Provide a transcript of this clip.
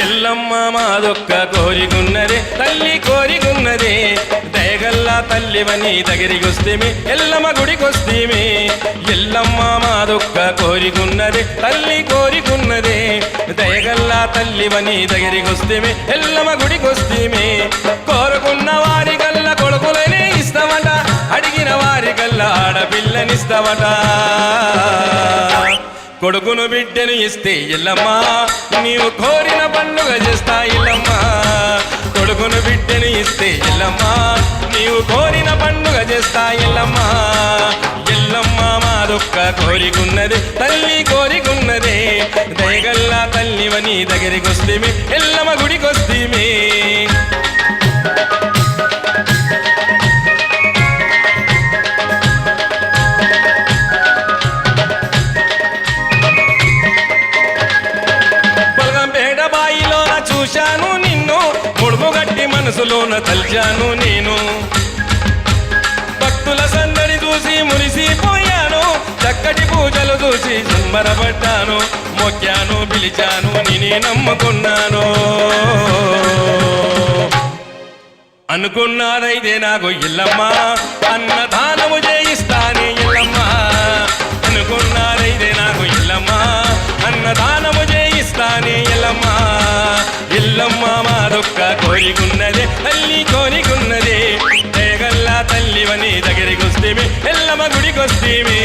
ఎల్లమ్మ మాదొక్క కోరికున్నదే తల్లి కోరికున్నదే దయగల్లా తల్లివని దగ్గరికొస్తేమి ఎల్లమ్మ గుడికొస్తేమి ఎల్లమ్మ మాదొక్క కోరికున్నదే తల్లి కోరికున్నదే దయగల్లా తల్లివని దగ్గరికొస్తేమి ఎల్లమ్మ గుడికొస్తేమి కోరుకున్న వారి గల్ల కొడుకులనే ఇస్తామట అడిగిన వారి గల్ల ఆడపిల్లనిస్తామట కొడుకును బిడ్డను ఇస్తే ఎల్లమ్మ నీవు కోరిన పండుగ చేస్తా ఎల్లమ్మ కొడుకును బిడ్డను ఇస్తే ఎల్లమ్మ నీవు కోరిన పండుగ చేస్తా ఎల్లమ్మ ఎల్లమ్మ మాదొక్క కోరికున్నది తల్లి కోరికున్నదే దయగల్లా తల్లివని దగ్గరికొస్తేమి ఎల్లమ్మ గుడికొస్తేమి చూశాను నిన్ను ముడుముగట్టి మనసులోన తల్చాను నేను భక్తుల సందడి చూసి మురిసిపోయాను చక్కటి పూజలు చూసి సంబరపడ్డాను మొక్కాను పిలిచాను నేనే నమ్ముకున్నాను అనుకున్నారైతే నాకు ఎల్లమ్మ అన్నదానము చేయిస్తానే ఎల్లమ్మ అనుకున్నారైతే నాకు ఎల్లమ్మ అన్నదానము చేయిస్తానే ఎల్లమ్మ ఎల్లమ్మ మాదొక్క కోరికున్నదే తల్లి కోరికున్నదే దయగల్లా తల్లివని దగ్గరికొస్తేమి ఎల్లమ్మ గుడికొస్తేమి